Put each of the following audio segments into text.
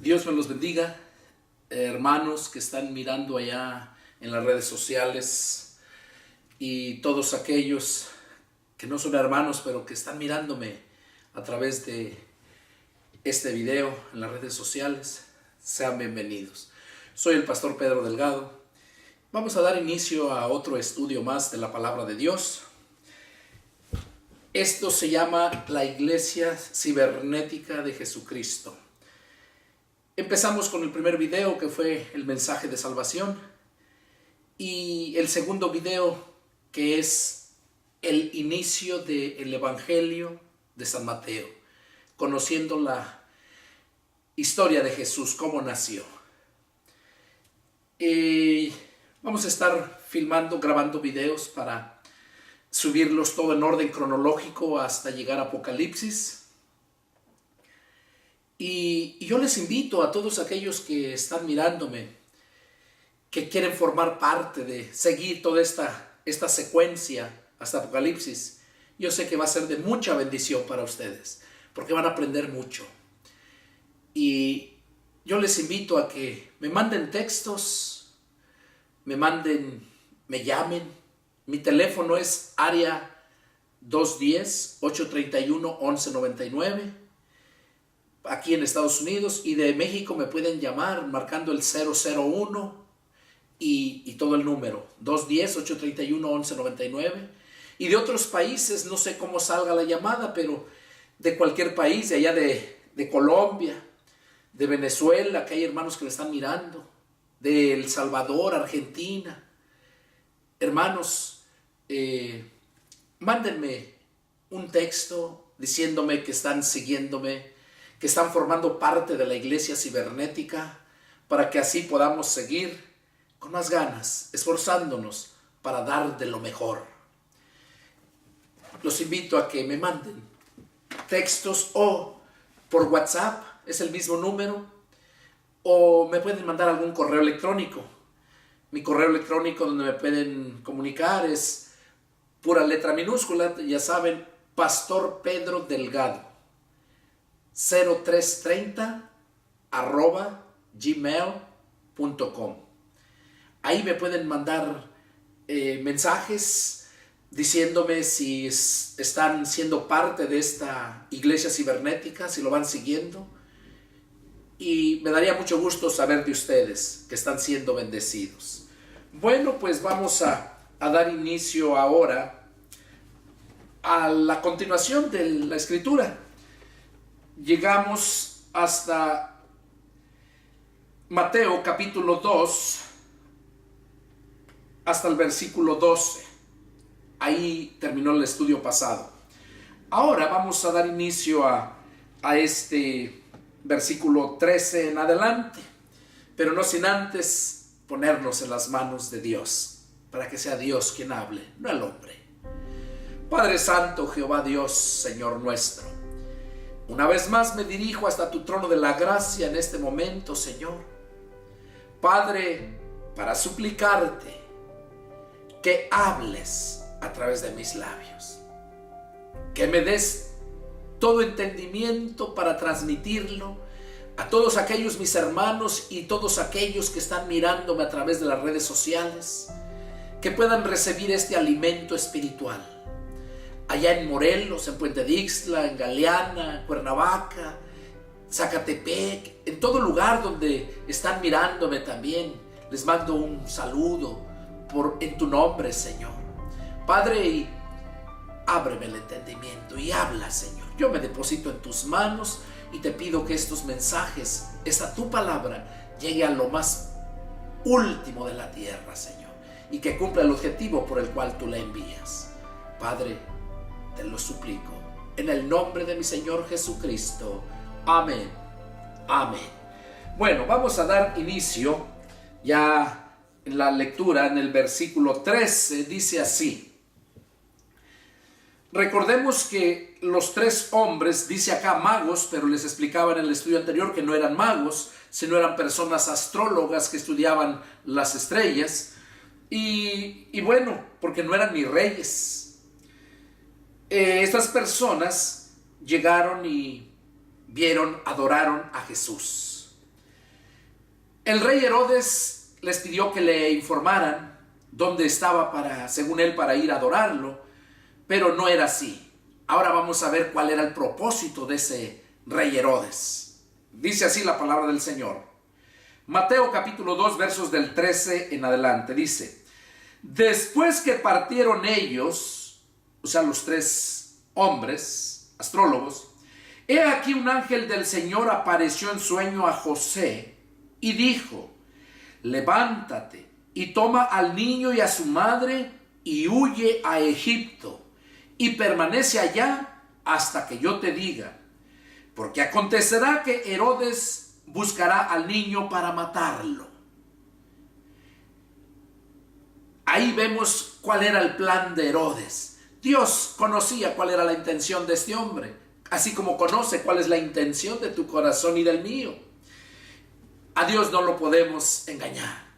Dios me los bendiga, hermanos que están mirando allá en las redes sociales y todos aquellos que no son hermanos pero que están mirándome a través de este video en las redes sociales. Sean bienvenidos. Soy el pastor Pedro Delgado. Vamos a dar inicio a otro estudio más de la palabra de Dios. Esto se llama la Iglesia Cibernética de Jesucristo. Empezamos con el primer video, que fue el mensaje de salvación, y el segundo video, que es el inicio del Evangelio de San Mateo, conociendo la historia de Jesús, cómo nació. Vamos a estar grabando videos para subirlos todo en orden cronológico hasta llegar a Apocalipsis. Y yo les invito a todos aquellos que están mirándome, que quieren formar parte de seguir toda esta secuencia hasta Apocalipsis. Yo sé que va a ser de mucha bendición para ustedes, porque van a aprender mucho. Y yo les invito a que me manden textos, me llamen. Mi teléfono es área 210-831-1199. Aquí en Estados Unidos, y de México me pueden llamar marcando el 001 y todo el número 210-831-1199. Y de otros países, no sé cómo salga la llamada, pero de cualquier país, de allá de Colombia, de Venezuela, que hay hermanos que me están mirando, de El Salvador, Argentina. Hermanos, mándenme un texto diciéndome que están siguiéndome, que están formando parte de la iglesia cibernética, para que así podamos seguir con más ganas, esforzándonos para dar de lo mejor. Los invito a que me manden textos o por WhatsApp, es el mismo número, o me pueden mandar algún correo electrónico. Mi correo electrónico donde me pueden comunicar es pura letra minúscula, ya saben, Pastor Pedro Delgado 0330 @gmail.com. Ahí me pueden mandar mensajes diciéndome si están siendo parte de esta iglesia cibernética, si lo van siguiendo. Y me daría mucho gusto saber de ustedes que están siendo bendecidos. Bueno, pues vamos a dar inicio ahora a la continuación de la escritura. Llegamos hasta Mateo capítulo 2, hasta el versículo 12. Ahí terminó el estudio pasado. Ahora vamos a dar inicio a este versículo 13 en adelante, pero no sin antes ponernos en las manos de Dios, para que sea Dios quien hable, no el hombre. Padre Santo, Jehová Dios, Señor nuestro, una vez más me dirijo hasta tu trono de la gracia en este momento, Señor. Padre, para suplicarte que hables a través de mis labios, que me des todo entendimiento para transmitirlo a todos aquellos mis hermanos y todos aquellos que están mirándome a través de las redes sociales, que puedan recibir este alimento espiritual. Allá en Morelos, en Puente de Ixtla, en Galeana, Cuernavaca, Zacatepec, en todo lugar donde están mirándome también, les mando un saludo en tu nombre, Señor. Padre, y ábreme el entendimiento y habla, Señor. Yo me deposito en tus manos y te pido que estos mensajes, esta tu palabra, llegue a lo más último de la tierra, Señor, y que cumpla el objetivo por el cual tú la envías. Padre, te lo suplico en el nombre de mi Señor Jesucristo. Amén. Amén. Bueno, vamos a dar inicio ya en la lectura. En el versículo 13 dice así: recordemos que los tres hombres, dice acá magos, pero les explicaba en el estudio anterior que no eran magos, sino eran personas astrólogas que estudiaban las estrellas. Y bueno, porque no eran ni reyes. Estas personas llegaron y vieron, adoraron a Jesús. El rey Herodes les pidió que le informaran dónde estaba según él, para ir a adorarlo, pero no era así. Ahora vamos a ver cuál era el propósito de ese rey Herodes. Dice así la palabra del Señor. Mateo capítulo 2, versos del 13 en adelante, dice: después que partieron ellos, o sea, los tres hombres astrólogos, he aquí un ángel del Señor apareció en sueño a José y dijo: levántate y toma al niño y a su madre y huye a Egipto y permanece allá hasta que yo te diga, porque acontecerá que Herodes buscará al niño para matarlo. Ahí vemos cuál era el plan de Herodes. Dios conocía cuál era la intención de este hombre, así como conoce cuál es la intención de tu corazón y del mío. A Dios no lo podemos engañar.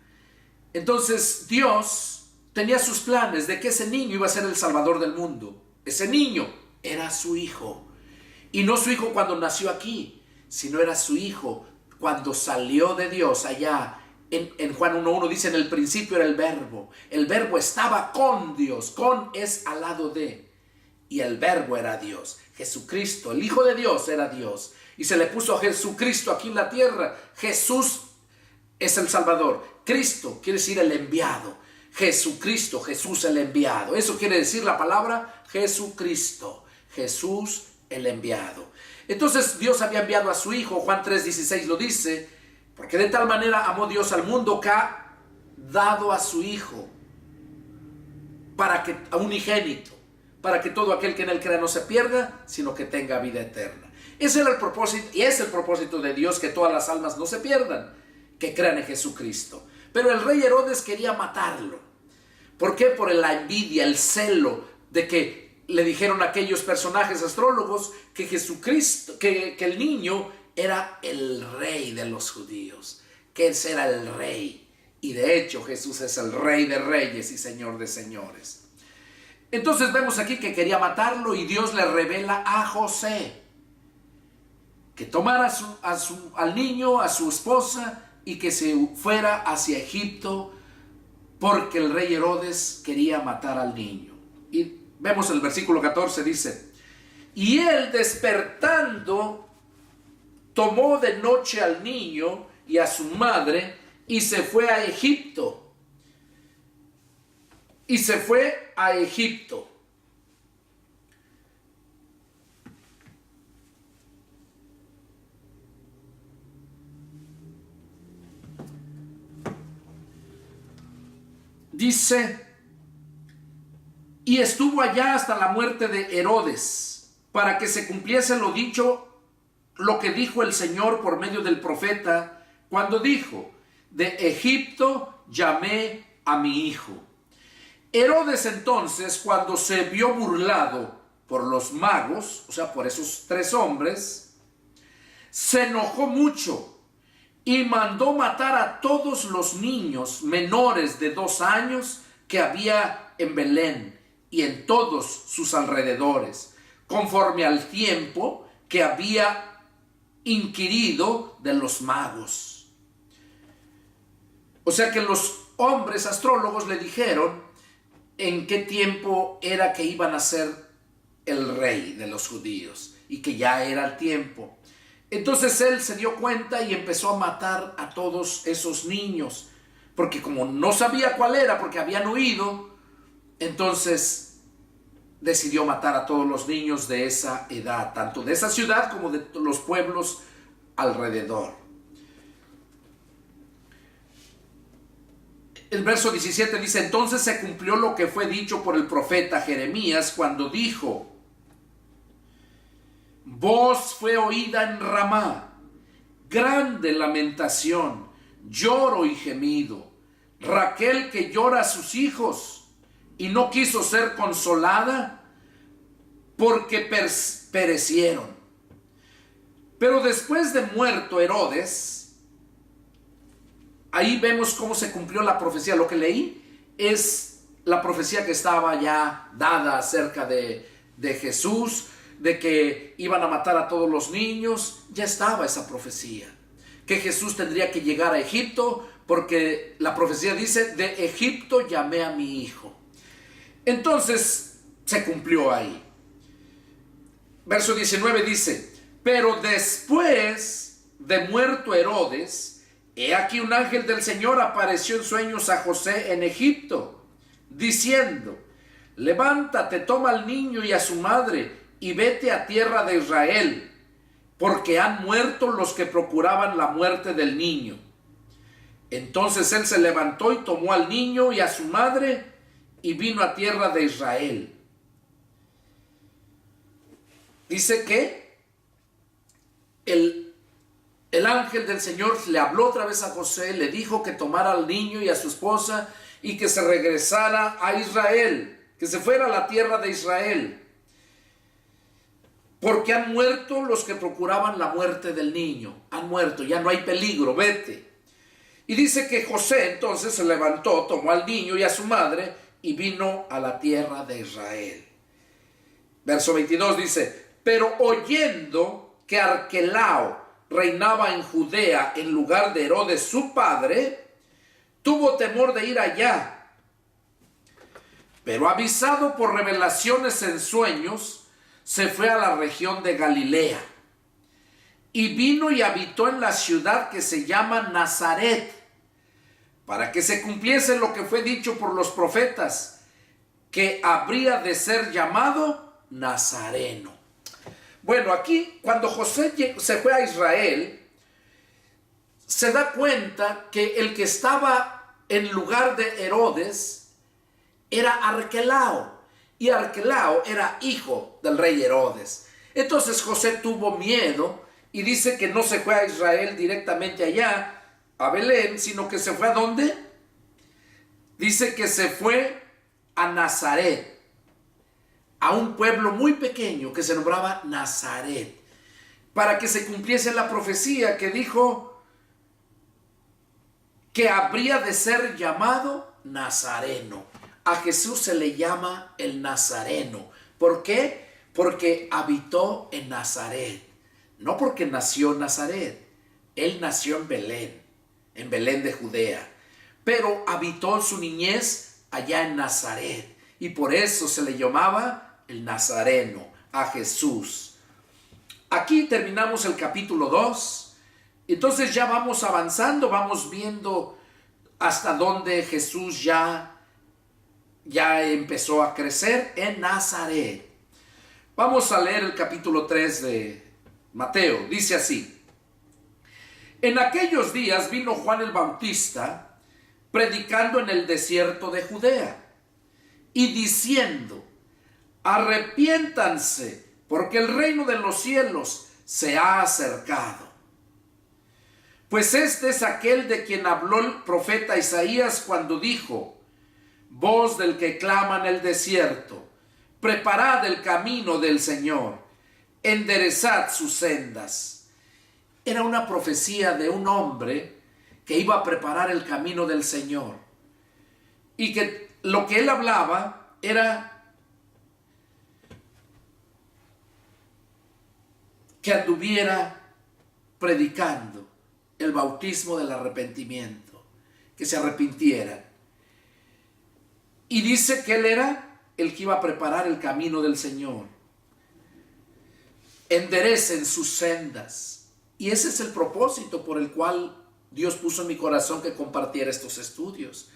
Entonces Dios tenía sus planes de que ese niño iba a ser el salvador del mundo. Ese niño era su hijo. Y no su hijo cuando nació aquí, sino era su hijo cuando salió de Dios allá. En Juan 1:1 dice: en el principio era el verbo. El verbo estaba con Dios. Con es al lado de. Y el verbo era Dios. Jesucristo, el Hijo de Dios, era Dios. Y se le puso a Jesucristo aquí en la tierra. Jesús es el Salvador. Cristo quiere decir el enviado. Jesucristo, Jesús el enviado. Eso quiere decir la palabra Jesucristo. Jesús el enviado. Entonces Dios había enviado a su Hijo. Juan 3:16 lo dice: porque de tal manera amó Dios al mundo que ha dado a su Hijo, a un unigénito, para que todo aquel que en él crea no se pierda, sino que tenga vida eterna. Ese era el propósito, y es el propósito de Dios, que todas las almas no se pierdan, que crean en Jesucristo. Pero el rey Herodes quería matarlo. ¿Por qué? Por la envidia, el celo de que le dijeron a aquellos personajes astrólogos que Jesucristo, que el niño era el rey de los judíos, que ese era el rey. Y de hecho Jesús es el rey de reyes y señor de señores. Entonces vemos aquí que quería matarlo, y Dios le revela a José que tomara al niño, a su esposa, y que se fuera hacia Egipto, porque el rey Herodes quería matar al niño. Y vemos el versículo 14, dice: y él, despertando, tomó de noche al niño y a su madre y se fue a Egipto. Y se fue a Egipto. Dice: y estuvo allá hasta la muerte de Herodes, para que se cumpliese lo dicho, lo que dijo el Señor por medio del profeta, cuando dijo: de Egipto llamé a mi hijo. Herodes entonces, cuando se vio burlado por los magos, o sea, por esos tres hombres, se enojó mucho y mandó matar a todos los niños menores de 2 años que había en Belén y en todos sus alrededores, conforme al tiempo que había inquirido de los magos. O sea que los hombres astrólogos le dijeron en qué tiempo era que iban a ser el rey de los judíos, y que ya era el tiempo. Entonces él se dio cuenta y empezó a matar a todos esos niños, porque como no sabía cuál era, porque habían huido, entonces decidió matar a todos los niños de esa edad, tanto de esa ciudad como de los pueblos alrededor. El verso 17 dice: entonces se cumplió lo que fue dicho por el profeta Jeremías, cuando dijo: voz fue oída en Ramá, grande lamentación, lloro y gemido. Raquel que llora a sus hijos y no quiso ser consolada porque perecieron. Pero después de muerto Herodes, ahí vemos cómo se cumplió la profecía. Lo que leí es la profecía que estaba ya dada acerca de Jesús, de que iban a matar a todos los niños. Ya estaba esa profecía, que Jesús tendría que llegar a Egipto, porque la profecía dice, de Egipto llamé a mi hijo. Entonces se cumplió ahí. Verso 19 dice, pero después de muerto Herodes, he aquí un ángel del Señor apareció en sueños a José en Egipto, diciendo, levántate, toma al niño y a su madre, y vete a tierra de Israel, porque han muerto los que procuraban la muerte del niño. Entonces él se levantó y tomó al niño y a su madre, y vino a tierra de Israel. Dice que el ángel del Señor le habló otra vez a José, le dijo que tomara al niño y a su esposa y que se regresara a Israel, que se fuera a la tierra de Israel, porque han muerto los que procuraban la muerte del niño. Han muerto, ya no hay peligro, vete. Y dice que José entonces se levantó, tomó al niño y a su madre y vino a la tierra de Israel. Verso 22 dice, pero oyendo que Arquelao reinaba en Judea en lugar de Herodes su padre, tuvo temor de ir allá. Pero avisado por revelaciones en sueños, se fue a la región de Galilea. Y vino y habitó en la ciudad que se llama Nazaret, para que se cumpliese lo que fue dicho por los profetas, que habría de ser llamado Nazareno. Bueno, aquí cuando José se fue a Israel, se da cuenta que el que estaba en lugar de Herodes era Arquelao, y Arquelao era hijo del rey Herodes. Entonces José tuvo miedo y dice que no se fue a Israel directamente allá, a Belén, sino que se fue ¿a dónde? Dice que se fue a Nazaret, a un pueblo muy pequeño que se nombraba Nazaret, para que se cumpliese la profecía que dijo que habría de ser llamado Nazareno. A Jesús se le llama el Nazareno. ¿Por qué? Porque habitó en Nazaret, no porque nació en Nazaret. Él nació en Belén de Judea, pero habitó su niñez allá en Nazaret, y por eso se le llamaba el Nazareno, a Jesús. Aquí terminamos el capítulo 2. Entonces ya vamos avanzando, vamos viendo hasta dónde Jesús ya empezó a crecer en Nazaret. Vamos a leer el capítulo 3 de Mateo. Dice así: en aquellos días vino Juan el Bautista predicando en el desierto de Judea y diciendo: arrepiéntanse, porque el reino de los cielos se ha acercado. Pues este es aquel de quien habló el profeta Isaías cuando dijo: voz del que clama en el desierto, preparad el camino del Señor, enderezad sus sendas. Era una profecía de un hombre que iba a preparar el camino del Señor, y que lo que él hablaba era que anduviera predicando el bautismo del arrepentimiento, que se arrepintieran. Y dice que él era el que iba a preparar el camino del Señor. Enderecen sus sendas. Y ese es el propósito por el cual Dios puso en mi corazón que compartiera estos estudios,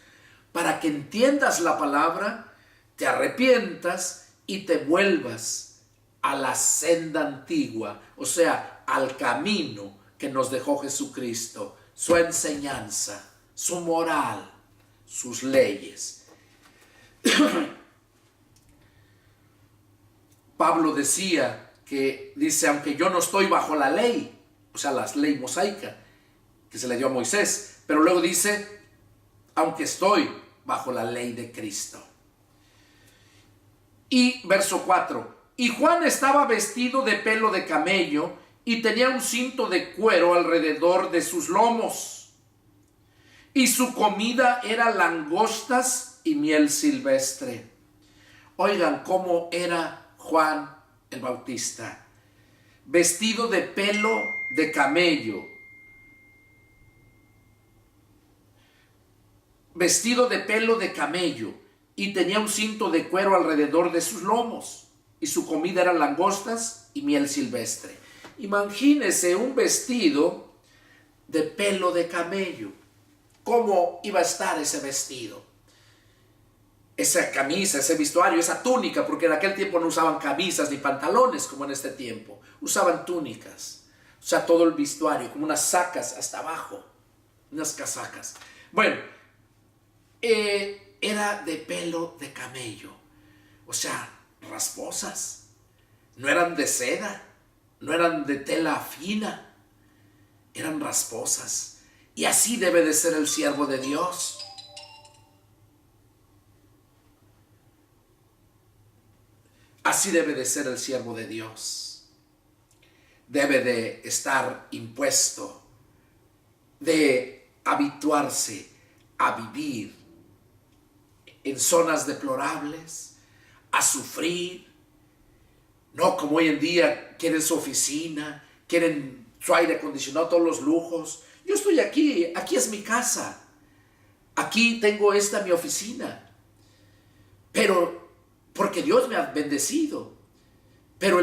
para que entiendas la palabra, te arrepientas y te vuelvas a la senda antigua, o sea, al camino que nos dejó Jesucristo, su enseñanza, su moral, sus leyes. Pablo decía dice, aunque yo no estoy bajo la ley, o sea, la ley mosaica que se le dio a Moisés, pero luego dice, aunque estoy bajo la ley de Cristo. Y verso 4, y Juan estaba vestido de pelo de camello y tenía un cinto de cuero alrededor de sus lomos, y su comida era langostas y miel silvestre. Oigan cómo era Juan el Bautista, vestido de pelo de camello, vestido de pelo de camello, y tenía un cinto de cuero alrededor de sus lomos, y su comida eran langostas y miel silvestre. Imagínese un vestido de pelo de camello. ¿Cómo iba a estar ese vestido? Esa camisa, ese vestuario, esa túnica, porque en aquel tiempo no usaban camisas ni pantalones como en este tiempo, usaban túnicas, o sea, todo el vestuario, como unas sacas hasta abajo, unas casacas. Bueno, era de pelo de camello, o sea, rasposas, no eran de seda, no eran de tela fina, eran rasposas. Y así debe de ser el siervo de Dios. Así debe de ser el siervo de Dios. Debe de estar impuesto, de habituarse a vivir en zonas deplorables, a sufrir, no como hoy en día quieren su oficina, quieren su aire acondicionado, todos los lujos. Yo estoy aquí, aquí es mi casa, aquí tengo esta mi oficina, pero porque Dios me ha bendecido, pero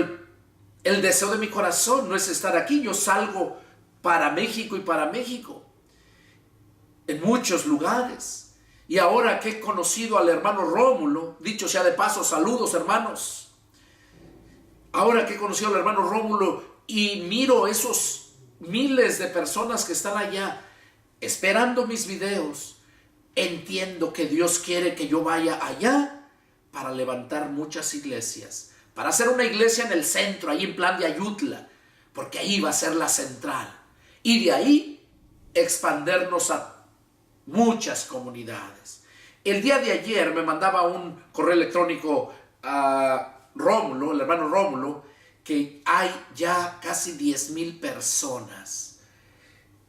el deseo de mi corazón no es estar aquí. Yo salgo para México y para México, en muchos lugares. Y ahora que he conocido al hermano Rómulo, dicho sea de paso, saludos hermanos. Ahora que he conocido al hermano Rómulo y miro esos miles de personas que están allá esperando mis videos, entiendo que Dios quiere que yo vaya allá para levantar muchas iglesias, para hacer una iglesia en el centro, ahí en plan de Ayutla, porque ahí va a ser la central, y de ahí expandernos a muchas comunidades. El día de ayer me mandaba un correo electrónico a Rómulo, el hermano Rómulo, que hay ya casi 10,000 personas.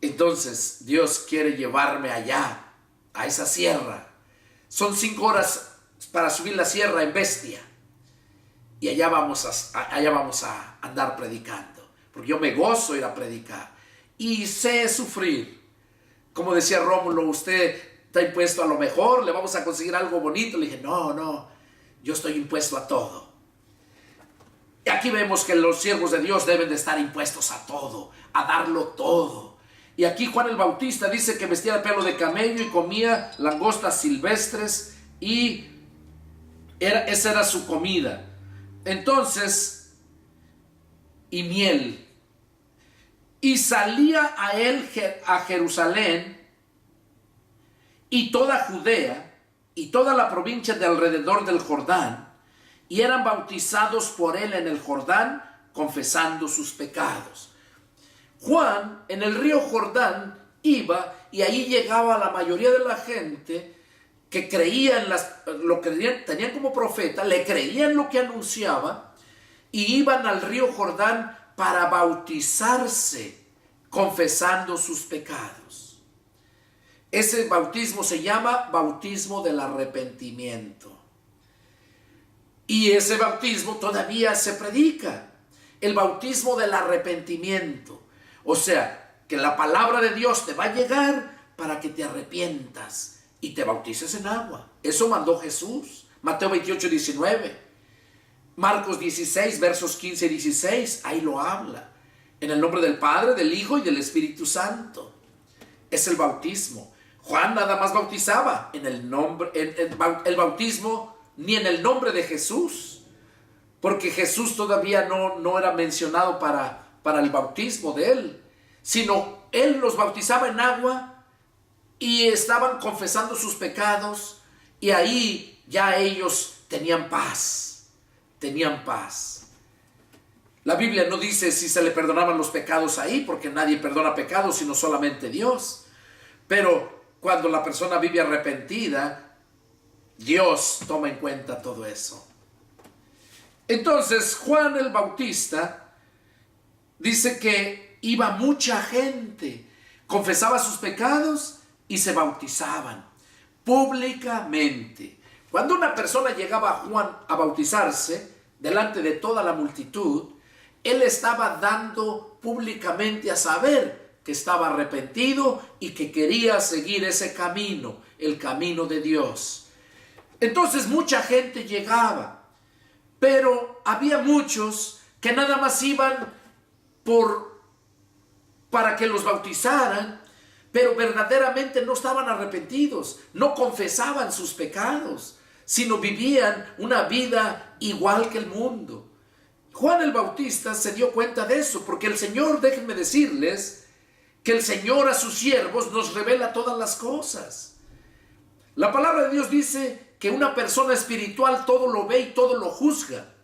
Entonces Dios quiere llevarme allá, a esa sierra. Son 5 horas para subir la sierra en Bestia, y allá vamos a andar predicando, porque yo me gozo ir a predicar y sé sufrir. Como decía Rómulo, usted está impuesto a lo mejor, le vamos a conseguir algo bonito. Le dije, no, yo estoy impuesto a todo. Y aquí vemos que los siervos de Dios deben de estar impuestos a todo, a darlo todo. Y aquí Juan el Bautista dice que vestía de pelo de camello y comía langostas silvestres, y esa era su comida. Entonces, y miel. Y salía a él a Jerusalén y toda Judea y toda la provincia de alrededor del Jordán, y eran bautizados por él en el Jordán, confesando sus pecados. Juan en el río Jordán iba, y ahí llegaba la mayoría de la gente que creían, tenían como profeta, le creían lo que anunciaba, y iban al río Jordán para bautizarse, confesando sus pecados. Ese bautismo se llama bautismo del arrepentimiento. Y ese bautismo todavía se predica, el bautismo del arrepentimiento. O sea, que la palabra de Dios te va a llegar para que te arrepientas y te bautices en agua. Eso mandó Jesús. Mateo 28, 19. Marcos 16, versos 15 y 16. Ahí lo habla. En el nombre del Padre, del Hijo y del Espíritu Santo. Es el bautismo. Juan nada más bautizaba en el nombre, el bautismo, ni en el nombre de Jesús. Porque Jesús todavía no era mencionado para el bautismo de él. Sino él los bautizaba en agua, y estaban confesando sus pecados, y ahí ya ellos tenían paz. Tenían paz. La Biblia no dice si se le perdonaban los pecados ahí, porque nadie perdona pecados sino solamente Dios. Pero cuando la persona vive arrepentida, Dios toma en cuenta todo eso. Entonces Juan el Bautista dice que iba mucha gente, confesaba sus pecados y se bautizaban públicamente. Cuando una persona llegaba a Juan a bautizarse delante de toda la multitud, él estaba dando públicamente a saber que estaba arrepentido y que quería seguir ese camino, el camino de Dios. Entonces mucha gente llegaba, pero había muchos que nada más iban para que los bautizaran, pero verdaderamente no estaban arrepentidos, no confesaban sus pecados, sino vivían una vida igual que el mundo. Juan el Bautista se dio cuenta de eso, porque el Señor, déjenme decirles, que el Señor a sus siervos nos revela todas las cosas. La palabra de Dios dice que una persona espiritual todo lo ve y todo lo juzga,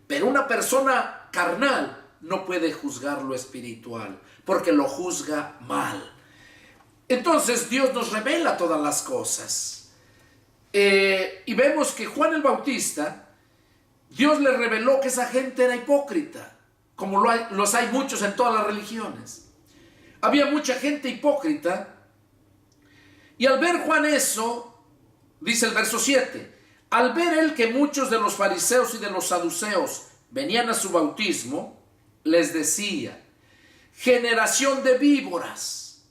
pero una persona carnal no puede juzgar lo espiritual, porque lo juzga mal. Entonces Dios nos revela todas las cosas. Y vemos que Juan el Bautista, Dios le reveló que esa gente era hipócrita, como los hay muchos en todas las religiones. Había mucha gente hipócrita, y al ver Juan eso, dice el verso 7, al ver él que muchos de los fariseos y de los saduceos venían a su bautismo, les decía: generación de víboras,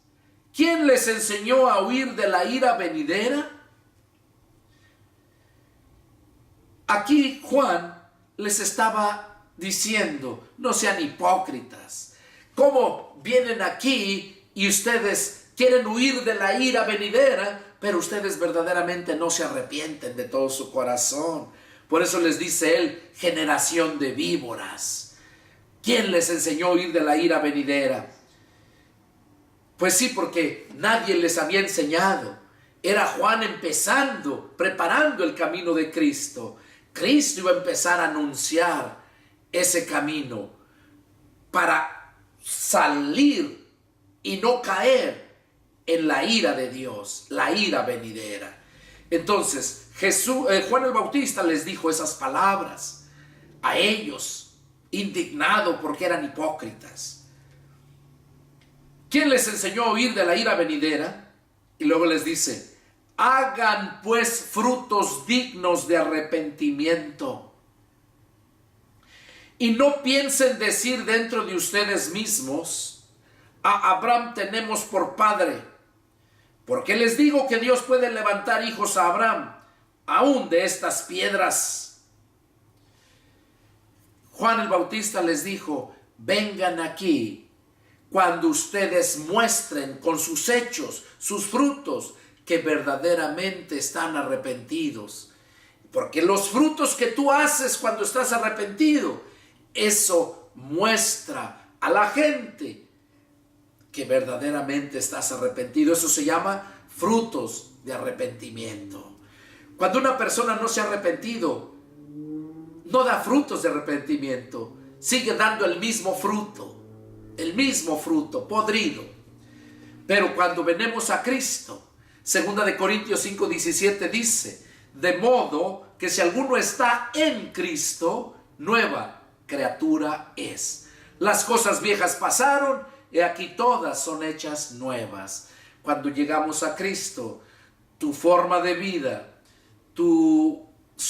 ¿quién les enseñó a huir de la ira venidera? Aquí Juan les estaba diciendo: no sean hipócritas. ¿Cómo vienen aquí y ustedes quieren huir de la ira venidera, pero ustedes verdaderamente no se arrepienten de todo su corazón? Por eso les dice él: generación de víboras. ¿Quién les enseñó a huir de la ira venidera? Pues sí, porque nadie les había enseñado. Era Juan empezando, preparando el camino de Cristo. Cristo iba a empezar a anunciar ese camino para salir y no caer en la ira de Dios, la ira venidera. Entonces Juan el Bautista les dijo esas palabras a ellos, indignado porque eran hipócritas. ¿Quién les enseñó a huir de la ira venidera? Y luego les dice: hagan pues frutos dignos de arrepentimiento. Y no piensen decir dentro de ustedes mismos: a Abraham tenemos por padre. Porque les digo que Dios puede levantar hijos a Abraham, aún de estas piedras. Juan el Bautista les dijo: vengan aquí cuando ustedes muestren con sus hechos, sus frutos, que verdaderamente están arrepentidos. Porque los frutos que tú haces cuando estás arrepentido, eso muestra a la gente que verdaderamente estás arrepentido. Eso se llama frutos de arrepentimiento. Cuando una persona no se ha arrepentido, no da frutos de arrepentimiento, sigue dando el mismo fruto podrido. Pero cuando venimos a Cristo, 2 Corintios 5:17 dice: de modo que si alguno está en Cristo, nueva criatura es. Las cosas viejas pasaron, y aquí todas son hechas nuevas. Cuando llegamos a Cristo, tu forma de vida, tus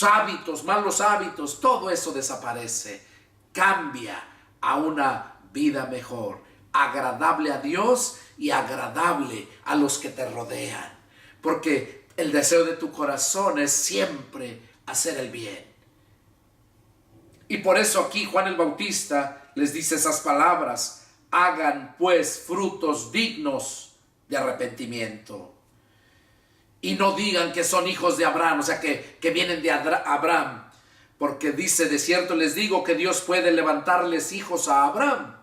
hábitos, malos hábitos, todo eso desaparece. Cambia a una vida mejor, agradable a Dios y agradable a los que te rodean. Porque el deseo de tu corazón es siempre hacer el bien. Y por eso aquí Juan el Bautista les dice esas palabras: hagan pues frutos dignos de arrepentimiento. Y no digan que son hijos de Abraham, o sea que vienen de Abraham. Porque dice: de cierto les digo que Dios puede levantarles hijos a Abraham,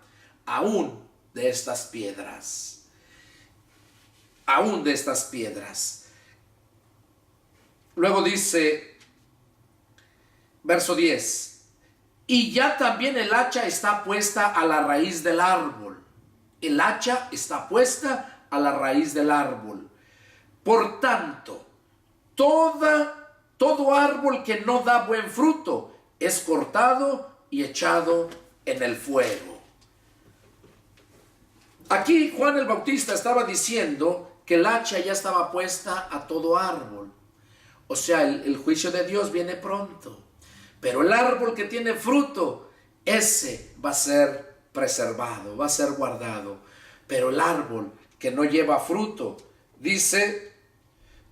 aún de estas piedras. Aún de estas piedras. Luego dice, verso 10: y ya también el hacha está puesta a la raíz del árbol. El hacha está puesta a la raíz del árbol. Por tanto, todo árbol que no da buen fruto es cortado y echado en el fuego. Aquí Juan el Bautista estaba diciendo que el hacha ya estaba puesta a todo árbol. O sea, el juicio de Dios viene pronto. Pero el árbol que tiene fruto, ese va a ser preservado, va a ser guardado. Pero el árbol que no lleva fruto, dice,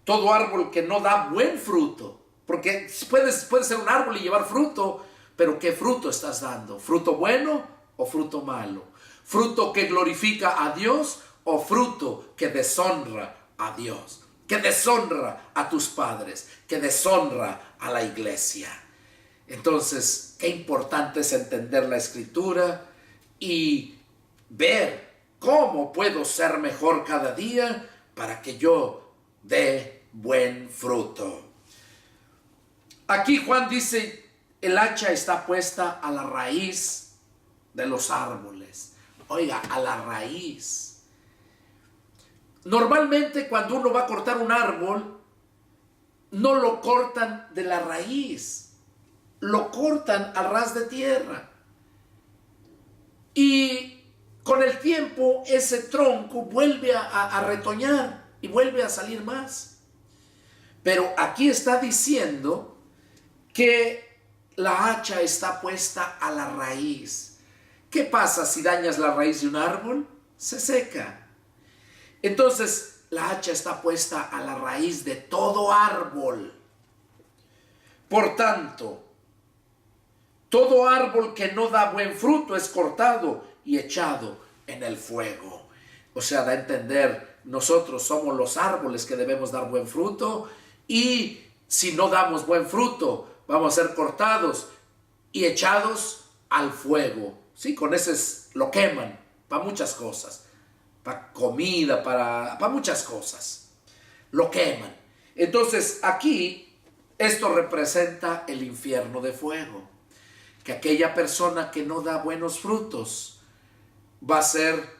todo árbol que no da buen fruto, porque puede ser un árbol y llevar fruto, pero ¿qué fruto estás dando? ¿Fruto bueno o fruto malo? ¿Fruto que glorifica a Dios o fruto que deshonra a Dios? Que deshonra a tus padres, que deshonra a la iglesia. Entonces, qué importante es entender la Escritura y ver cómo puedo ser mejor cada día para que yo dé buen fruto. Aquí Juan dice, el hacha está puesta a la raíz de los árboles. Oiga, a la raíz. Normalmente cuando uno va a cortar un árbol, no lo cortan de la raíz, lo cortan a ras de tierra. Y con el tiempo ese tronco vuelve a retoñar y vuelve a salir más. Pero aquí está diciendo que la hacha está puesta a la raíz. ¿Qué pasa si dañas la raíz de un árbol? Se seca. Entonces, la hacha está puesta a la raíz de todo árbol. Por tanto, todo árbol que no da buen fruto es cortado y echado en el fuego. O sea, da a entender, nosotros somos los árboles que debemos dar buen fruto, y si no damos buen fruto, vamos a ser cortados y echados al fuego. Sí, con ese lo queman para muchas cosas, para comida, para muchas cosas. Lo queman. Entonces aquí esto representa el infierno de fuego. Que aquella persona que no da buenos frutos va a ser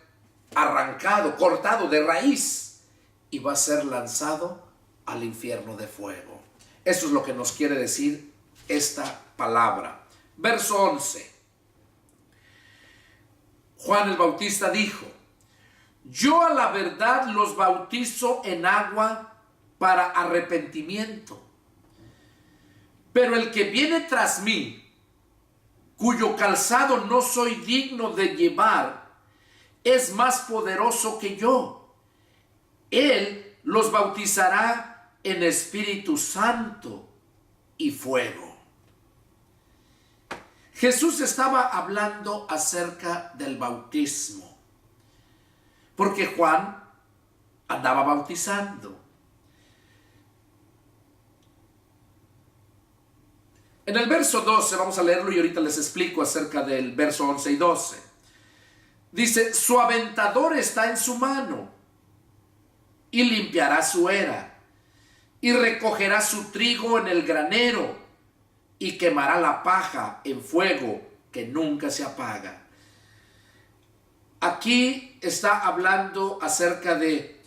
arrancado, cortado de raíz y va a ser lanzado al infierno de fuego. Eso es lo que nos quiere decir esta palabra. Verso 11. Juan el Bautista dijo: yo a la verdad los bautizo en agua para arrepentimiento, pero el que viene tras mí, cuyo calzado no soy digno de llevar, es más poderoso que yo. Él los bautizará en Espíritu Santo y fuego. Jesús estaba hablando acerca del bautismo, porque Juan andaba bautizando. En el verso 12, vamos a leerlo y ahorita les explico acerca del verso 11 y 12. Dice: su aventador está en su mano y limpiará su era y recogerá su trigo en el granero y quemará la paja en fuego que nunca se apaga. Aquí está hablando acerca de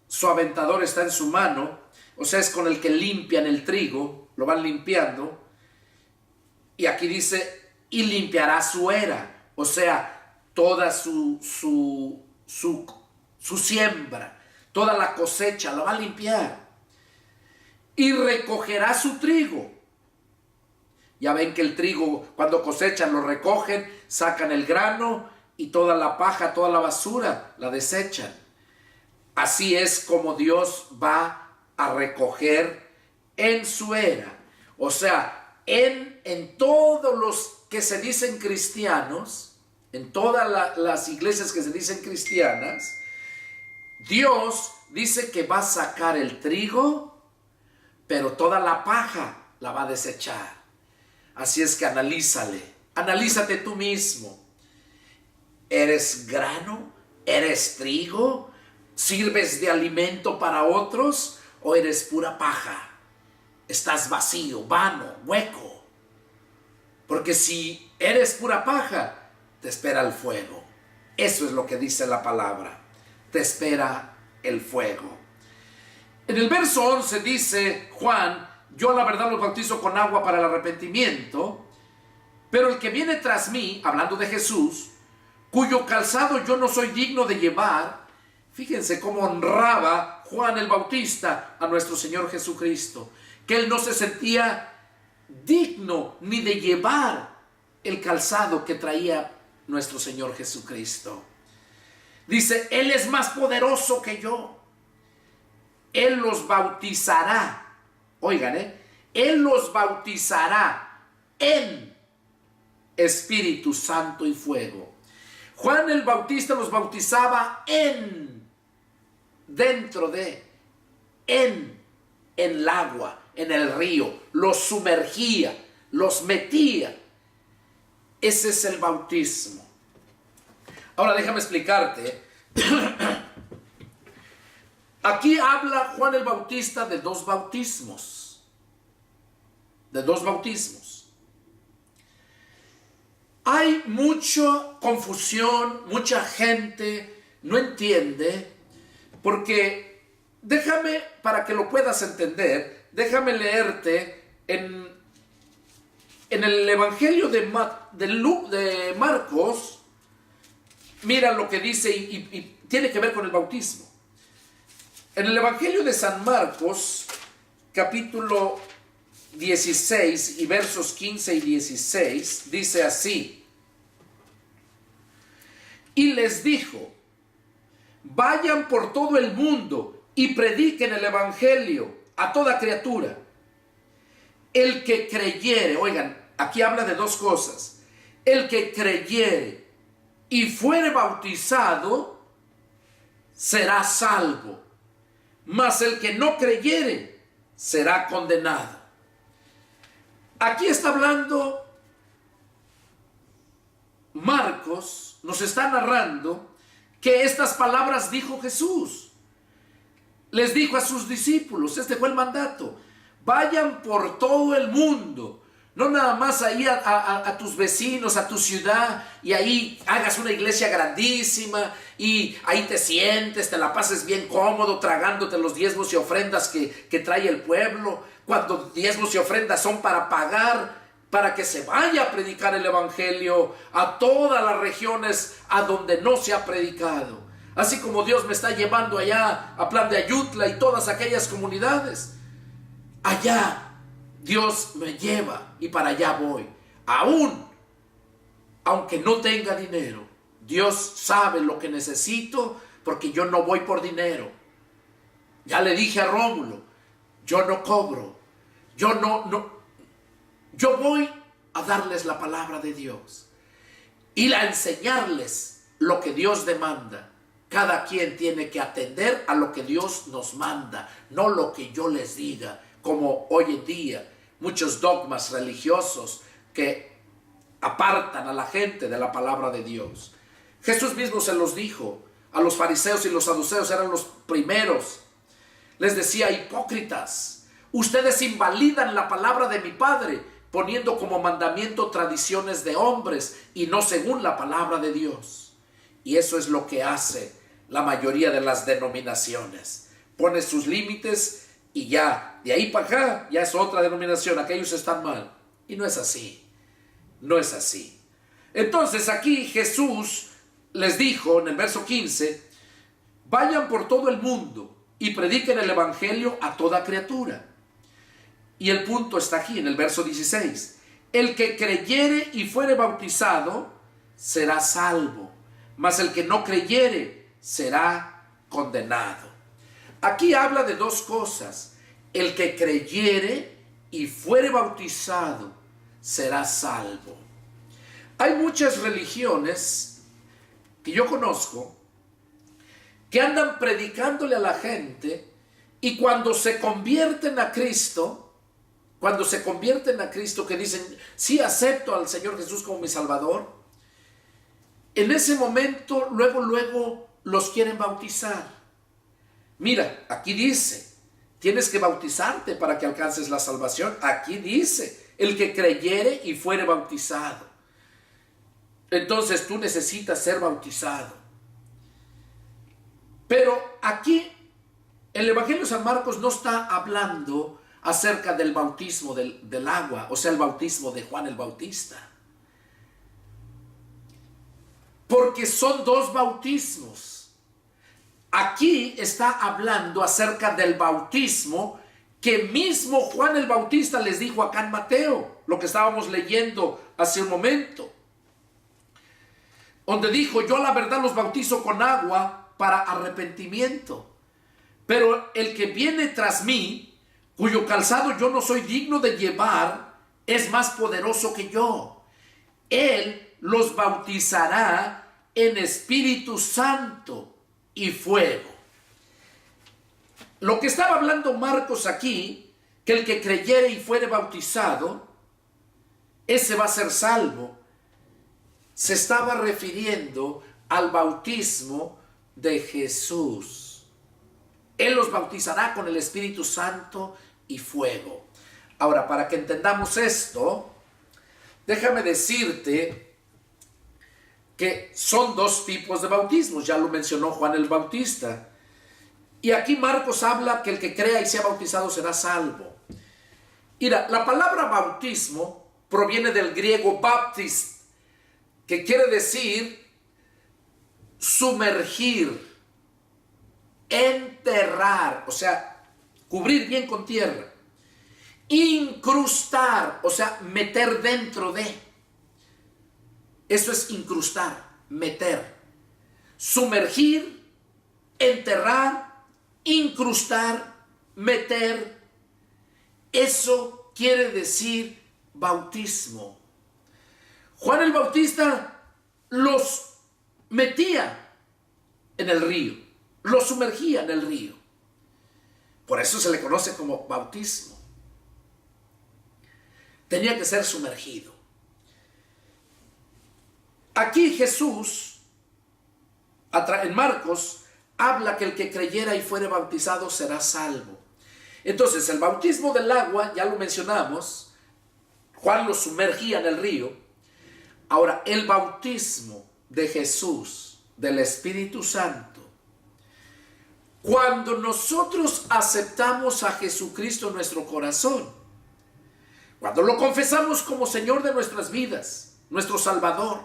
su aventador está en su mano, o sea, es con el que limpian el trigo, lo van limpiando. Y aquí dice, y limpiará su era, o sea, toda su siembra, toda la cosecha, la va a limpiar. Y recogerá su trigo. Ya ven que el trigo, cuando cosechan, lo recogen, sacan el grano y toda la paja, toda la basura, la desechan. Así es como Dios va a recoger en su era. O sea, en todos los que se dicen cristianos, en todas las iglesias que se dicen cristianas, Dios dice que va a sacar el trigo, pero toda la paja la va a desechar. Así es que analízate tú mismo. ¿Eres grano? ¿Eres trigo? ¿Sirves de alimento para otros? ¿O eres pura paja? Estás vacío, vano, hueco. Porque si eres pura paja, te espera el fuego. Eso es lo que dice la palabra. Te espera el fuego. En el verso 11 dice Juan: yo la verdad los bautizo con agua para el arrepentimiento, pero el que viene tras mí, hablando de Jesús, cuyo calzado yo no soy digno de llevar. Fíjense cómo honraba Juan el Bautista a nuestro Señor Jesucristo, que él no se sentía digno ni de llevar el calzado que traía nuestro Señor Jesucristo. Dice, Él es más poderoso que yo. Él los bautizará. Oigan, Él los bautizará en Espíritu Santo y fuego. Juan el Bautista los bautizaba dentro de, en el agua, en el río. Los sumergía, los metía. Ese es el bautismo. Ahora déjame explicarte. Aquí habla Juan el Bautista de dos bautismos. De dos bautismos. Hay mucha confusión, mucha gente no entiende, porque déjame, para que lo puedas entender, déjame leerte en el Evangelio de Marcos. Mira lo que dice y tiene que ver con el bautismo. En el Evangelio de San Marcos, capítulo 16 y versos 15 y 16, dice así: y les dijo, vayan por todo el mundo y prediquen el Evangelio a toda criatura. El que creyere, oigan, aquí habla de dos cosas. El que creyere y fuere bautizado será salvo, mas el que no creyere será condenado. Aquí está hablando Marcos, nos está narrando que estas palabras dijo Jesús. Les dijo a sus discípulos, este fue el mandato: vayan por todo el mundo. No nada más ahí a tus vecinos, a tu ciudad, y ahí hagas una iglesia grandísima y ahí te sientes, te la pases bien cómodo tragándote los diezmos y ofrendas que trae el pueblo, cuando diezmos y ofrendas son para pagar, para que se vaya a predicar el Evangelio a todas las regiones a donde no se ha predicado. Así como Dios me está llevando allá a Plan de Ayutla y todas aquellas comunidades, allá Dios me lleva y para allá voy. Aunque no tenga dinero, Dios sabe lo que necesito, porque yo no voy por dinero. Ya le dije a Rómulo, yo no cobro, yo voy a darles la palabra de Dios y a enseñarles lo que Dios demanda. Cada quien tiene que atender a lo que Dios nos manda, no lo que yo les diga, como hoy en día muchos dogmas religiosos que apartan a la gente de la palabra de Dios. Jesús mismo se los dijo a los fariseos y los saduceos, eran los primeros. Les decía: hipócritas, ustedes invalidan la palabra de mi Padre, poniendo como mandamiento tradiciones de hombres y no según la palabra de Dios. Y eso es lo que hace la mayoría de las denominaciones. Pone sus límites y ya, de ahí para acá, ya es otra denominación, aquellos están mal. Y no es así, no es así. Entonces aquí Jesús les dijo en el verso 15, vayan por todo el mundo y prediquen el Evangelio a toda criatura. Y el punto está aquí en el verso 16. El que creyere y fuere bautizado será salvo, mas el que no creyere será condenado. Aquí habla de dos cosas. El que creyere y fuere bautizado será salvo. Hay muchas religiones que yo conozco que andan predicándole a la gente, y cuando se convierten a Cristo, que dicen, sí, acepto al Señor Jesús como mi Salvador, en ese momento, luego los quieren bautizar. Mira, aquí dice, tienes que bautizarte para que alcances la salvación. Aquí dice, el que creyere y fuere bautizado. Entonces tú necesitas ser bautizado. Pero aquí, el Evangelio de San Marcos no está hablando acerca del bautismo del agua, o sea, el bautismo de Juan el Bautista. Porque son dos bautismos. Aquí está hablando acerca del bautismo que mismo Juan el Bautista les dijo acá en Mateo, lo que estábamos leyendo hace un momento. donde dijo: yo a la verdad los bautizo con agua para arrepentimiento, pero el que viene tras mí, cuyo calzado yo no soy digno de llevar, es más poderoso que yo. Él los bautizará en Espíritu Santo y fuego. Lo que estaba hablando Marcos aquí, que el que creyere y fuere bautizado, ese va a ser salvo, se estaba refiriendo al bautismo de Jesús. Él los bautizará con el Espíritu Santo y fuego. Ahora, para que entendamos esto, déjame decirte que son dos tipos de bautismos. Ya lo mencionó Juan el Bautista. Y aquí Marcos habla que el que crea y sea bautizado será salvo. Mira, la palabra bautismo proviene del griego baptis, que quiere decir sumergir, enterrar, o sea, cubrir bien con tierra. Incrustar, o sea, meter dentro de. Eso es incrustar, meter. Sumergir, enterrar, incrustar, meter. Eso quiere decir bautismo. Juan el Bautista los metía en el río, los sumergía en el río. Por eso se le conoce como bautismo. Tenía que ser sumergido. Aquí Jesús, en Marcos, habla que el que creyera y fuere bautizado será salvo. Entonces, el bautismo del agua, ya lo mencionamos, Juan lo sumergía en el río. Ahora, el bautismo de Jesús, del Espíritu Santo, cuando nosotros aceptamos a Jesucristo en nuestro corazón, cuando lo confesamos como Señor de nuestras vidas, nuestro Salvador,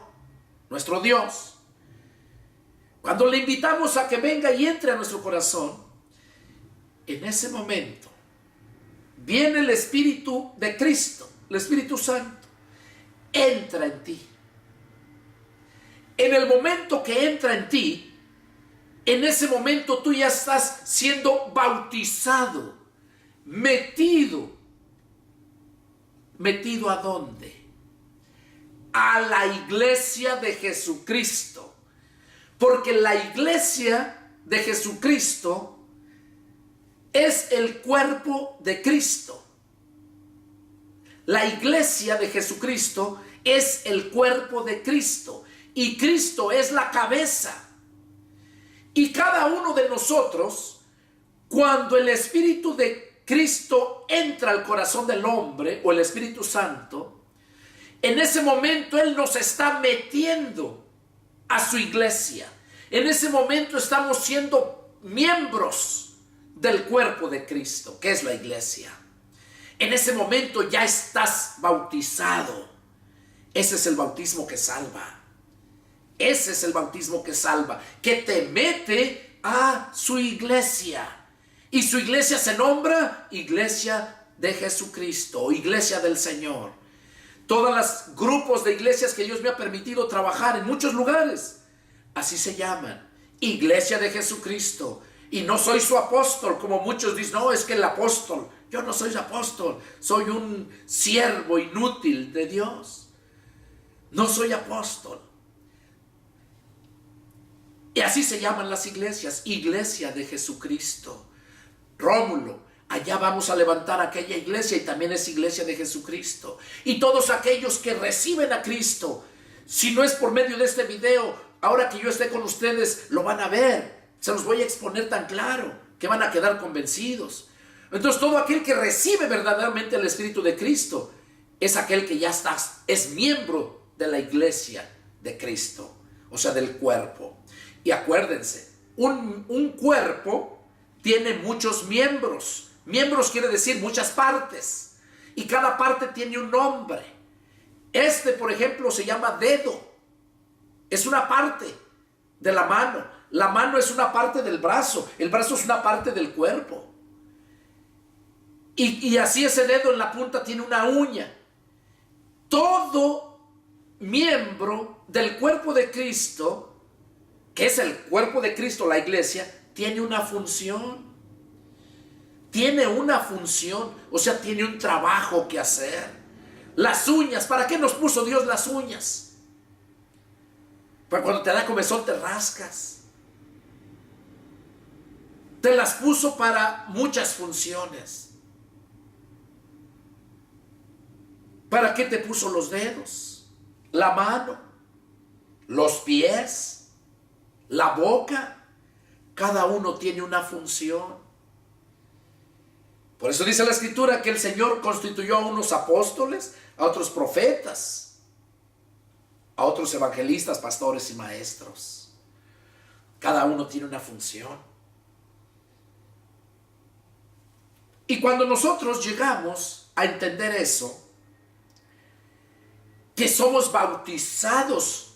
nuestro Dios, cuando le invitamos a que venga y entre a nuestro corazón, en ese momento viene el Espíritu de Cristo, el Espíritu Santo, entra en ti. En el momento que entra en ti, en ese momento tú ya estás siendo bautizado, metido. ¿Metido a dónde? A la iglesia de Jesucristo. Porque la iglesia de Jesucristo es el cuerpo de Cristo. La iglesia de Jesucristo es el cuerpo de Cristo. Y Cristo es la cabeza. Y cada uno de nosotros, cuando el Espíritu de Cristo entra al corazón del hombre, o el Espíritu Santo, en ese momento Él nos está metiendo a su iglesia. En ese momento estamos siendo miembros del cuerpo de Cristo, que es la iglesia. En ese momento ya estás bautizado. Ese es el bautismo que salva. Ese es el bautismo que salva, que te mete a su iglesia. Y su iglesia se nombra Iglesia de Jesucristo, o Iglesia del Señor. Todos los grupos de iglesias que Dios me ha permitido trabajar en muchos lugares, así se llaman, Iglesia de Jesucristo. Y no soy su apóstol, como muchos dicen: no, es que el apóstol. Yo no soy apóstol, soy un siervo inútil de Dios. No soy apóstol. Y así se llaman las iglesias, Iglesia de Jesucristo. Rómulo, allá vamos a levantar aquella iglesia, y también es Iglesia de Jesucristo. Y todos aquellos que reciben a Cristo, si no es por medio de este video, ahora que yo esté con ustedes, lo van a ver. Se los voy a exponer tan claro que van a quedar convencidos. Entonces, todo aquel que recibe verdaderamente el Espíritu de Cristo es aquel que ya está, es miembro de la iglesia de Cristo, o sea, del cuerpo. Y acuérdense, un cuerpo tiene muchos miembros. Miembros quiere decir muchas partes. Y cada parte tiene un nombre. Por ejemplo, se llama dedo. Es una parte de la mano. La mano es una parte del brazo. El brazo es una parte del cuerpo. Y así ese dedo en la punta tiene una uña. Todo miembro del cuerpo de Cristo, que es el cuerpo de Cristo, la iglesia, tiene una función. Tiene una función, o sea, tiene un trabajo que hacer. Las uñas, ¿para qué nos puso Dios las uñas? Para cuando te da comezón te rascas. Te las puso para muchas funciones. ¿Para qué te puso los dedos? La mano, los pies, la boca. Cada uno tiene una función. Por eso dice la Escritura que el Señor constituyó a unos apóstoles, a otros profetas, a otros evangelistas, pastores y maestros. Cada uno tiene una función. Y cuando nosotros llegamos a entender eso, que somos bautizados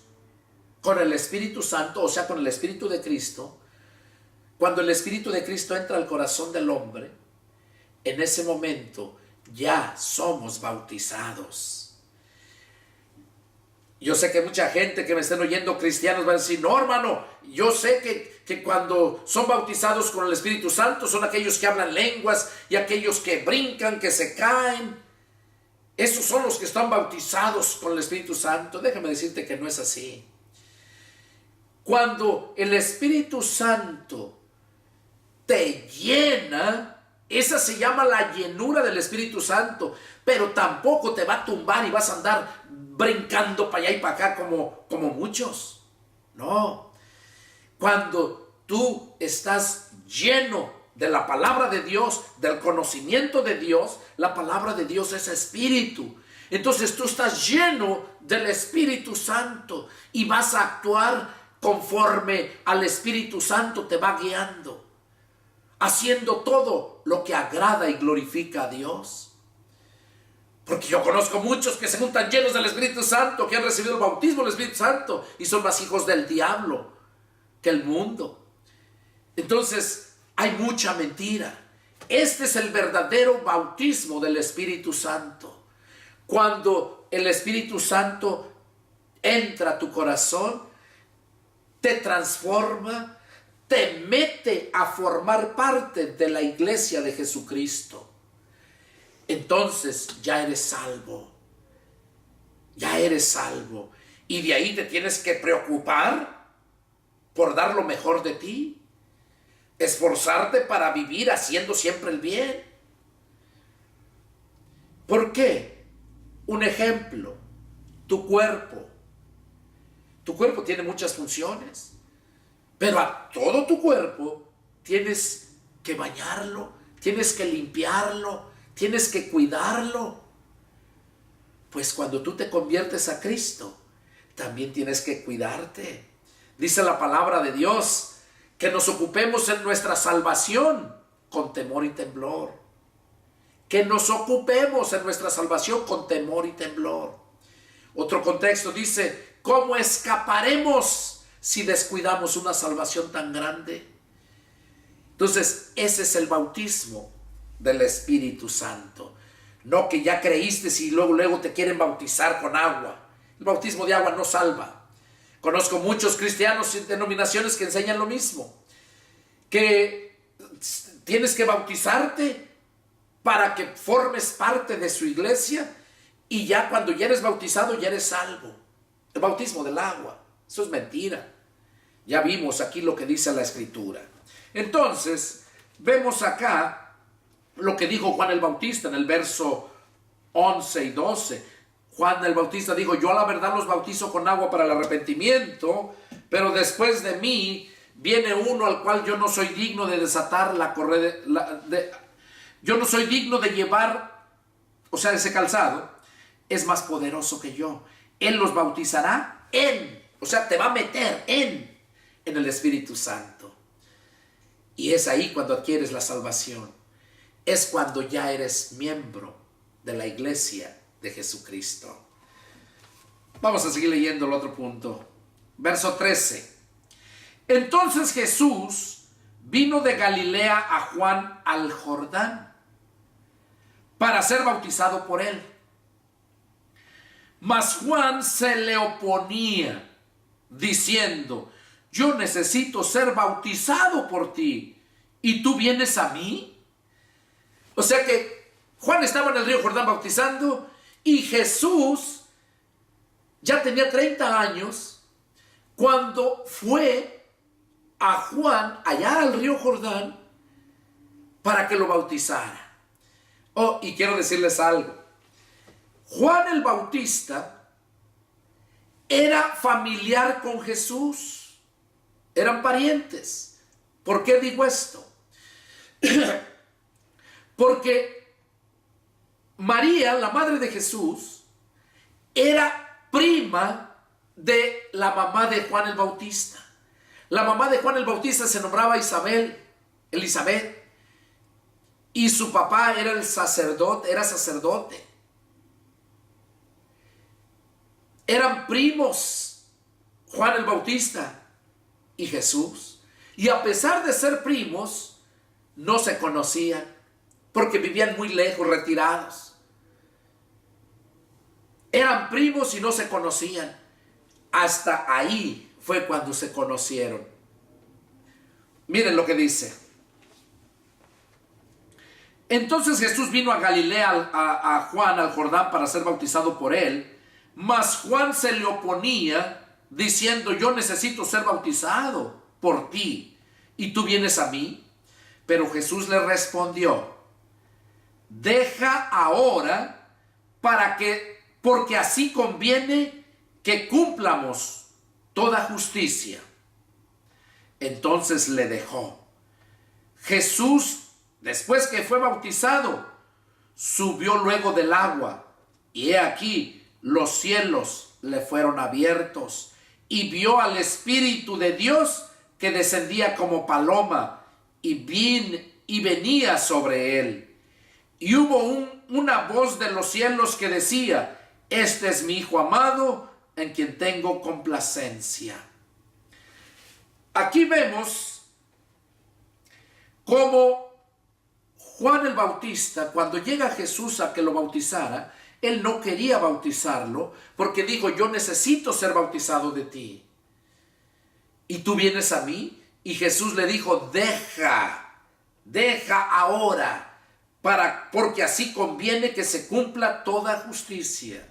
con el Espíritu Santo, o sea, con el Espíritu de Cristo, cuando el Espíritu de Cristo entra al corazón del hombre, en ese momento ya somos bautizados. Yo sé que mucha gente que me estén oyendo cristianos va a decir, no hermano, yo sé que cuando son bautizados con el Espíritu Santo son aquellos que hablan lenguas y aquellos que brincan, que se caen. Esos son los que están bautizados con el Espíritu Santo. Déjame decirte que no es así. Cuando el Espíritu Santo te llena, esa se llama la llenura del Espíritu Santo, pero tampoco te va a tumbar y vas a andar brincando para allá y para acá como muchos. No. Cuando tú estás lleno de la palabra de Dios, del conocimiento de Dios, la palabra de Dios es espíritu. Entonces tú estás lleno del Espíritu Santo y vas a actuar conforme al Espíritu Santo te va guiando, haciendo todo lo que agrada y glorifica a Dios. Porque yo conozco muchos que se juntan llenos del Espíritu Santo, que han recibido el bautismo del Espíritu Santo y son más hijos del diablo que el mundo. Entonces hay mucha mentira. Este es el verdadero bautismo del Espíritu Santo. Cuando el Espíritu Santo entra a tu corazón, te transforma, te mete a formar parte de la iglesia de Jesucristo. Entonces ya eres salvo. Ya eres salvo. Y de ahí te tienes que preocupar por dar lo mejor de ti. Esforzarte para vivir haciendo siempre el bien. ¿Por qué? Un ejemplo. Tu cuerpo. Tu cuerpo tiene muchas funciones. Pero a todo tu cuerpo tienes que bañarlo, tienes que limpiarlo, tienes que cuidarlo. Pues cuando tú te conviertes a Cristo, también tienes que cuidarte. Dice la palabra de Dios que nos ocupemos en nuestra salvación con temor y temblor. Que nos ocupemos en nuestra salvación con temor y temblor. Otro contexto dice, ¿cómo escaparemos si descuidamos una salvación tan grande? Entonces, ese es el bautismo del Espíritu Santo. No que ya creíste y luego te quieren bautizar con agua. El bautismo de agua no salva. Conozco muchos cristianos y denominaciones que enseñan lo mismo. Que tienes que bautizarte para que formes parte de su iglesia y ya cuando ya eres bautizado ya eres salvo. El bautismo del agua. Eso es mentira. Ya vimos aquí lo que dice la Escritura. Entonces, vemos acá lo que dijo Juan el Bautista en el verso 11 y 12. Juan el Bautista dijo, yo a la verdad los bautizo con agua para el arrepentimiento, pero después de mí viene uno al cual yo no soy digno de desatar yo no soy digno de llevar, o sea, ese calzado. Es más poderoso que yo. Él los bautizará o sea, te va a meter en el Espíritu Santo. Y es ahí cuando adquieres la salvación. Es cuando ya eres miembro de la iglesia de Jesucristo. Vamos a seguir leyendo el otro punto. Verso 13. Entonces Jesús vino de Galilea a Juan al Jordán para ser bautizado por él. Mas Juan se le oponía, diciendo: yo necesito ser bautizado por ti, ¿y tú vienes a mí? O sea que Juan estaba en el río Jordán bautizando, y Jesús ya tenía 30 años cuando fue a Juan allá al río Jordán para que lo bautizara. Oh, y quiero decirles algo. Juan el Bautista era familiar con Jesús. Eran parientes. ¿Por qué digo esto? Porque María, la madre de Jesús, era prima de la mamá de Juan el Bautista. La mamá de Juan el Bautista se nombraba Elizabeth, y su papá era sacerdote. Eran primos Juan el Bautista y Jesús. Y a pesar de ser primos, no se conocían, porque vivían muy lejos, retirados. Eran primos y no se conocían. Hasta ahí fue cuando se conocieron. Miren lo que dice. Entonces Jesús vino a Galilea, a Juan, al Jordán, para ser bautizado por él. Mas Juan se le oponía, diciendo: yo necesito ser bautizado por ti, ¿y tú vienes a mí? Pero Jesús le respondió: deja ahora, porque así conviene que cumplamos toda justicia. Entonces le dejó. Jesús, después que fue bautizado, subió luego del agua, y he aquí, los cielos le fueron abiertos, y vio al Espíritu de Dios que descendía como paloma y venía sobre él. Y hubo una voz de los cielos que decía: este es mi Hijo amado, en quien tengo complacencia. Aquí vemos cómo Juan el Bautista, cuando llega Jesús a que lo bautizara, él no quería bautizarlo, porque dijo: yo necesito ser bautizado de ti, ¿y tú vienes a mí? Y Jesús le dijo: deja ahora, porque así conviene que se cumpla toda justicia.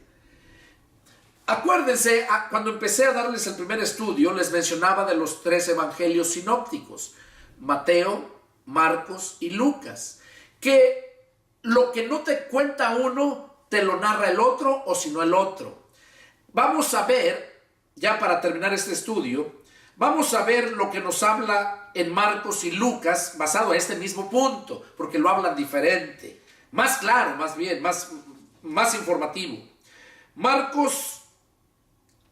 Acuérdense, cuando empecé a darles el primer estudio, les mencionaba de los 3 evangelios sinópticos: Mateo, Marcos y Lucas, que lo que no te cuenta uno, te lo narra el otro, o si no el otro. Vamos a ver, ya para terminar este estudio, vamos a ver lo que nos habla en Marcos y Lucas, basado en este mismo punto, porque lo hablan diferente, más claro, más bien, más informativo. Marcos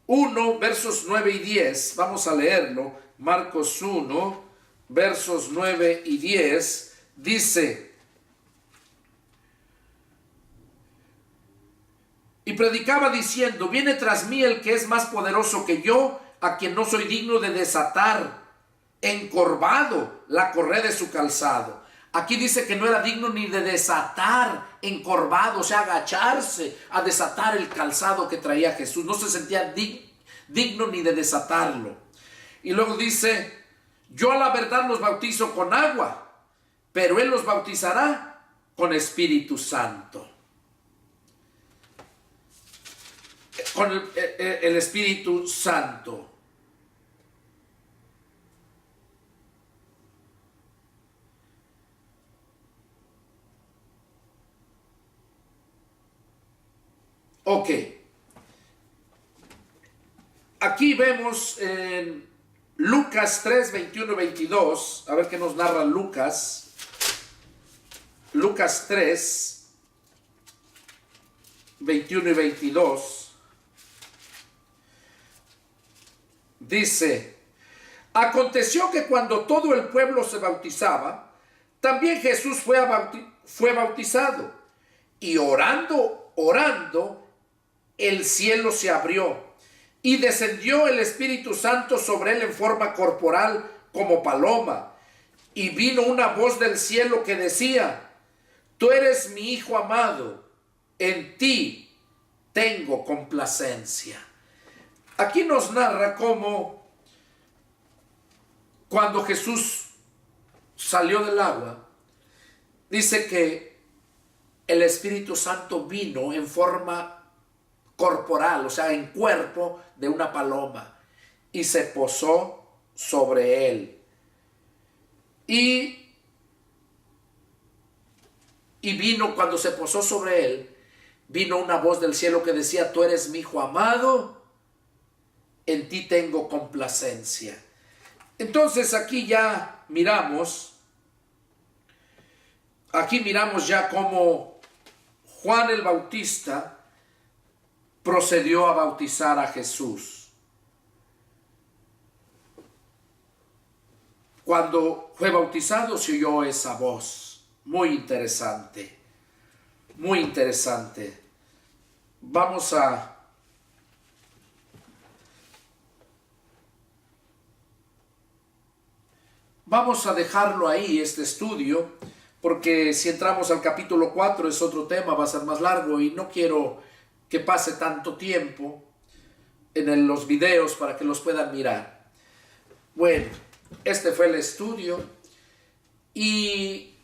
1, versos 9 y 10, vamos a leerlo. Marcos 1, versos 9 y 10, dice: y predicaba diciendo: viene tras mí el que es más poderoso que yo, a quien no soy digno de desatar encorvado la correa de su calzado. Aquí dice que no era digno ni de desatar encorvado, o sea, agacharse a desatar el calzado que traía Jesús. No se sentía digno ni de desatarlo. Y luego dice: yo a la verdad los bautizo con agua, pero él los bautizará con Espíritu Santo. Con el Espíritu Santo. Ok. Aquí vemos en Lucas 3, 21 y 22. A ver qué nos narra Lucas. Lucas 3, 21 y 22. Dice: aconteció que cuando todo el pueblo se bautizaba, también Jesús fue bautizado. Y orando, el cielo se abrió, y descendió el Espíritu Santo sobre él en forma corporal como paloma. Y vino una voz del cielo que decía: tú eres mi Hijo amado, en ti tengo complacencia. Aquí nos narra cómo cuando Jesús salió del agua, dice que el Espíritu Santo vino en forma corporal, o sea, en cuerpo de una paloma, y se posó sobre él. Y vino, cuando se posó sobre él, vino una voz del cielo que decía: tú eres mi hijo amado, en ti tengo complacencia. Entonces aquí miramos ya cómo Juan el Bautista procedió a bautizar a Jesús. Cuando fue bautizado se oyó esa voz. Muy interesante, muy interesante. Vamos a dejarlo ahí, este estudio, porque si entramos al capítulo 4 es otro tema, va a ser más largo y no quiero que pase tanto tiempo en los videos para que los puedan mirar. Bueno, este fue el estudio y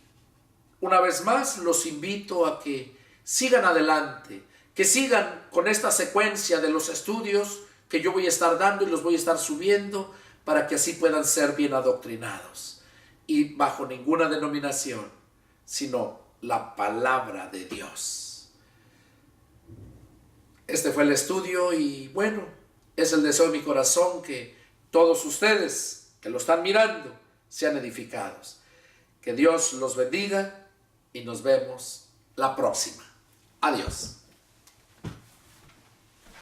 una vez más los invito a que sigan adelante, que sigan con esta secuencia de los estudios que yo voy a estar dando y los voy a estar subiendo para que así puedan ser bien adoctrinados y bajo ninguna denominación, sino la palabra de Dios. Este fue el estudio y bueno, es el deseo de mi corazón que todos ustedes que lo están mirando sean edificados. Que Dios los bendiga y nos vemos la próxima. Adiós.